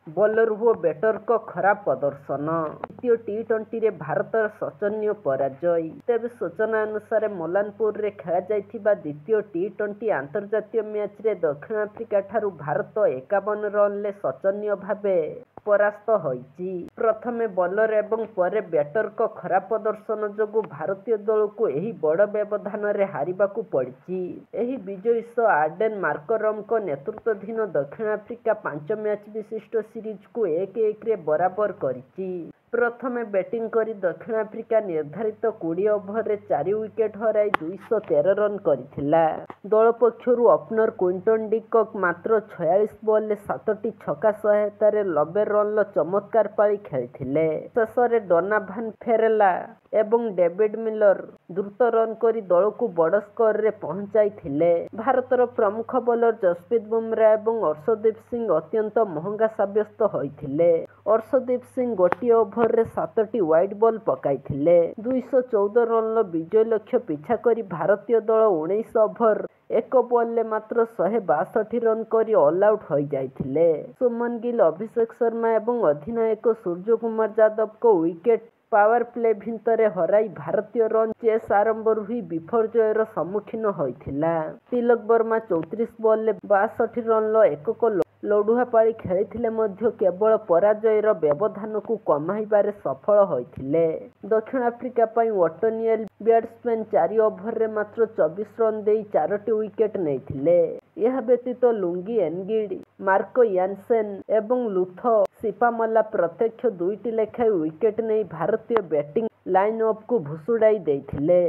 Bowler ଓ ବ୍ୟାଟରଙ୍କ ଖରାପ ପ୍ରଦର୍ଶନ। ଦ୍ୱିତୀୟ ଟି-20ରେ ଭାରତର ଶୋଚନୀୟ ପରାଜୟ। ତେବେ ସୂଚନା ଅନୁସାରେ ମଲାନପୁରରେ ଖେଳାଯାଇଥିବା ଦ୍ୱିତୀୟ ଟି-20 ଆନ୍ତର୍ଜାତୀୟ ମ୍ୟାଚରେ ଦକ୍ଷିଣ ଆଫ୍ରିକାଠାରୁ ଭାରତ 51 ରନରେ ଶୋଚନୀୟ ଭାବେ ପରାସ୍ତ ହୋଇଛି। ପ୍ରଥମେ ବୋଲର ଏବଂ ପରେ ବ୍ୟାଟରଙ୍କ ଖରାପ ପ୍ରଦର୍ଶନ ଯୋଗୁଁ ଭାରତୀୟ ଦଳକୁ ଏହି ବଡ଼ ବ୍ୟବଧାନରେ ହାରିବାକୁ ପଡ଼ିଛି। ଏହି ବିଜୟ ସହ ଆର୍ଡେନ୍ ମାର୍କରମଙ୍କ ନେତୃତ୍ୱାଧୀନ ଦକ୍ଷିଣ ଆଫ୍ରିକା 5 ମ୍ୟାଚ୍ ବିଶିଷ୍ଟ ସିରିଜକୁ 1-1ରେ ବରାବର କରିଛି। ପ୍ରଥମେ ବ୍ୟାଟିଂ କରି ଦକ୍ଷିଣ ଆଫ୍ରିକା ନିର୍ଦ୍ଧାରିତ 20 ଓଭରରେ 4 ୱିକେଟ୍ ହରାଇ 213 ରନ୍ କରିଥିଲା। ଦଳ ପକ୍ଷରୁ ଓପନର କ୍ୱିଣ୍ଟନ ଡି କକ୍ ମାତ୍ର 46 ବଲ୍ରେ 7ଟି ଛକା ସହାୟତାରେ 90 ରନ୍ର ଚମତ୍କାର ପାଳି ଖେଳିଥିଲେ। ଶେଷରେ ଡୋନାଭାନ୍ ଫେରେଲା ଏବଂ ଡେଭିଡ୍ ମିଲର ଦ୍ରୁତ ରନ୍ କରି ଦଳକୁ ବଡ଼ ସ୍କୋରରେ ପହଞ୍ଚାଇଥିଲେ। ଭାରତର ପ୍ରମୁଖ ବୋଲର ଯଶପ୍ରୀତ ବୁମରା ଏବଂ ଅର୍ଶଦୀପ ସିଂ ଅତ୍ୟନ୍ତ ମହଙ୍ଗା ସାବ୍ୟସ୍ତ ହୋଇଥିଲେ। ଅର୍ଶଦୀପ ସିଂ ଗୋଟିଏ ଓଭରରେ 7ଟି ୱାଇଡ୍ ବଲ୍ ପକାଇଥିଲେ। 214 ରନ୍ର ବିଜୟ ଲକ୍ଷ୍ୟ ପିଛା କରି ଭାରତୀୟ ଦଳ 19 ଓଭର 1 ବଲ୍ରେ ମାତ୍ର 162 ରନ୍ କରି ଅଲ୍ ଆଉଟ୍ ହୋଇଯାଇଥିଲେ। ସୁମନ ଗିଲ୍, ଅଭିଷେକ ଶର୍ମା ଏବଂ ଅଧିନାୟକ ସୂର୍ଯ୍ୟକୁମାର ଯାଦବଙ୍କ ୱିକେଟ୍ ପାୱାର ପ୍ଲେ ଭିତରେ ହରାଇ ଭାରତୀୟ ରନ୍ ଚେସ୍ ଆରମ୍ଭରୁ ହିଁ ବିପର୍ଯ୍ୟୟର ସମ୍ମୁଖୀନ ହୋଇଥିଲା। ତିଲକ ବର୍ମା 34 ବଲ୍ରେ 62 ରନ୍ର ଏକକ ଲଢୁଆ ପାଳି ଖେଳିଥିଲେ ମଧ୍ୟ କେବଳ ପରାଜୟର ବ୍ୟବଧାନକୁ କମାଇବାରେ ସଫଳ ହୋଇଥିଲେ। ଦକ୍ଷିଣ ଆଫ୍ରିକା ପାଇଁ ଓଟନିଏଲ୍ ବ୍ୟାଟ୍ସମ୍ୟାନ୍ 4 ଓଭରରେ ମାତ୍ର 24 ରନ୍ ଦେଇ 4ଟି ୱିକେଟ୍ ନେଇଥିଲେ। ଏହା ବ୍ୟତୀତ ଲୁଙ୍ଗି ଏନଗିଡି, ମାର୍କୋ ୟାନସେନ୍ ଏବଂ ଲୁଥୋ ସିପାମଲା ପ୍ରତ୍ୟେକ 2ଟି ଲେଖାଏଁ ୱିକେଟ୍ ନେଇ ଭାରତୀୟ ବ୍ୟାଟିଂ ଲାଇନ୍ ଅପ୍କୁ ଭୁଷୁଡାଇ ଦେଇଥିଲେ।